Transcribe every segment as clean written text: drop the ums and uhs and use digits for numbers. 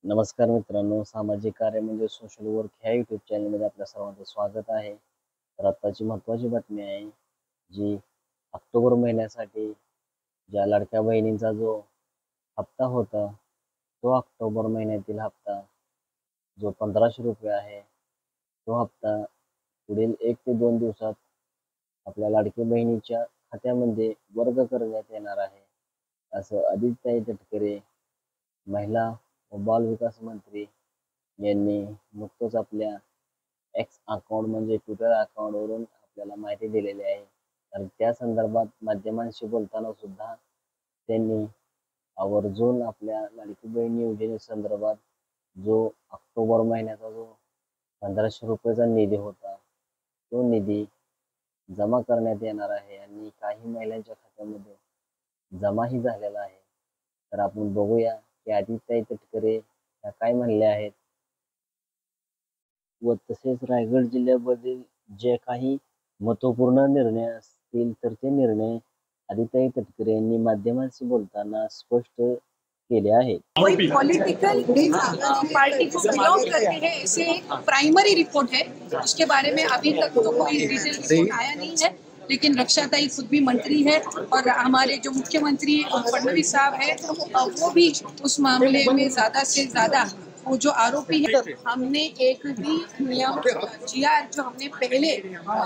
नमस्कार मित्रांनो, सामाजिक कार्य म्हणजे सोशल वर्क ह्या यूट्यूब चॅनलमध्ये आपल्या सर्वांचं स्वागत आहे. तर आत्ताची महत्त्वाची बातमी आहे, जी ऑक्टोबर महिन्यासाठी ज्या लाडक्या बहिणींचा जो हप्ता होता, तो ऑक्टोबर महिन्यातील हप्ता जो 1500 रुपये आहे, तो हप्ता पुढील 1 ते 2 दिवसात आपल्या लाडक्या बहिणीच्या खात्यामध्ये वर्ग करण्यात येणार आहे, असं आदित्यताई तटकरे, महिला व बाल विकास मंत्री यांनी नुकतंच आपल्या एक्स अकाउंट म्हणजे ट्विटर अकाउंटवरून आपल्याला माहिती दिलेली आहे. तर त्या संदर्भात माध्यमांशी बोलताना सुद्धा त्यांनी आवर्जून आपल्या लाडकी बहीण योजनेसंदर्भात जो ऑक्टोबर महिन्याचा जो 1500 रुपयेचा निधी होता, तो निधी जमा करण्यात येणार आहे आणि काही महिलांच्या खात्यामध्ये जमाही झालेला आहे. तर आपण बघूया की आदित्यताई तटकरे ह्या काय म्हणल्या आहेत व तसेच रायगड जिल्ह्यामधील जे काही महत्त्वपूर्ण निर्णय असतील तर ते निर्णय आदित्यताई तटकरे यांनी माध्यमांशी बोलताना स्पष्ट केले आहेत. कोई पॉलिटिकल पार्टी को बिलोंग करते हैं ऐसे एक प्राइमरी रिपोर्ट है, उसके बारे में अभी तक तो कोई डिटेल रिपोर्ट आया नहीं है। लेकिन रक्षाताई खुद भी मंत्री है और हमारे जो मुख्यमंत्री फडणवीस साहब है वो भी उस मामले में ज्यादा से ज्यादा वो जो आरोपी है, हमने एक भी नियम जीआर जो हमने पहले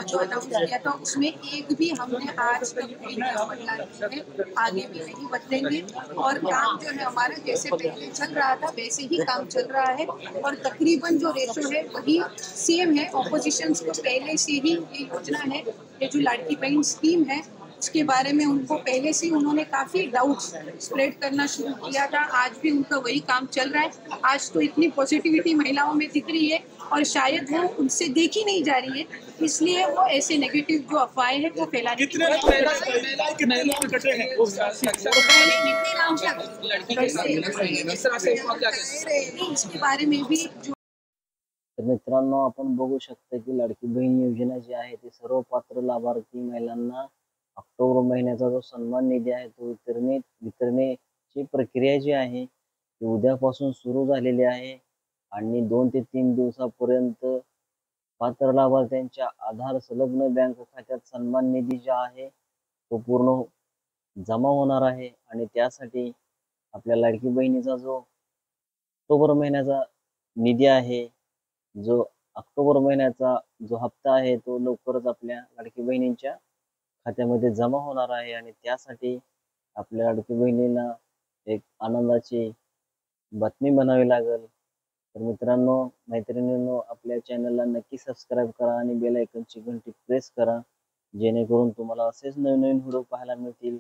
जो अनाउंस किया था उसमें एक भी हमने आज तक नहीं बदला नहीं है, आगे भी नहीं बदलेंगे। और काम जो है हमारा जैसे पहले चल रहा था वैसे ही काम चल रहा है और तकरीबन जो रेशो है वही सेम है। ऑपोजिशन को पहले से ही ये योजना है, ये जो लाड़की बहन स्कीम है उसके बारे में उनको पहले से उन्होंने काफी डाउट स्प्रेड करना शुरू किया था। आज भी उनका वही काम चल रहा है। आज तो इतनी पॉजिटिविटी महिलाओं में दिख रही है और शायद वो उनसे देखी नहीं जा रही है, इसलिए वो ऐसे नेगेटिव जो अफवाहें हैं वो फैलाने की इसके बारे में भी जो तर मित्रांनो, आपण बघू शकता की लाडकी बहीण योजना जी आहे ती सर्व पात्र लाभार्थी महिलांना ऑक्टोबर महिन्याचा जो सन्मान निधी आहे तो वितरणेची प्रक्रिया जी आहे ती उद्यापासून सुरू झालेली आहे आणि 2 ते 3 दिवसापर्यंत पात्र लाभार्थ्यांच्या आधार संलग्न बँक खात्यात सन्मान निधी जो आहे तो पूर्ण जमा होणार आहे आणि त्यासाठी आपल्या लाडकी बहिणीचा जो ऑक्टोबर महिन्याचा निधी आहे, जो ऑक्टोबर महिन्याचा जो हप्ता आहे तो लवकरच आपल्या लाडकी बहिणींच्या खात्यामध्ये जमा होणार आहे आणि त्यासाठी आपल्या लाडकी बहिणीला एक आनंदाची बातमी म्हणावी लागेल. तर मित्रांनो, मैत्रिणींनो, आपल्या चॅनलला नक्की सबस्क्राईब करा आणि बेल आयकॉनची घंटी प्रेस करा, जेणेकरून तुम्हाला असेच नवीन व्हिडिओ पाहायला मिळतील.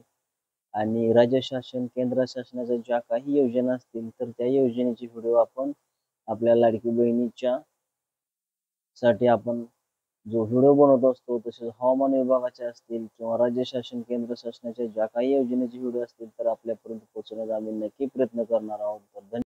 आणि राज्य शासन, केंद्र शासनाच्या ज्या काही योजना असतील तर त्या योजनेची व्हिडिओ आपण आपल्या लाडकी बहिणीच्या साठी आपण जो व्हिडिओ बनवत असतो, तसेच हवामान विभागाचे असतील किंवा राज्य शासन, केंद्र शासनाच्या ज्या काही योजनेचे व्हिडिओ असतील तर आपल्यापर्यंत पोहोचवण्याचा आम्ही नक्की प्रयत्न करणार आहोत. तर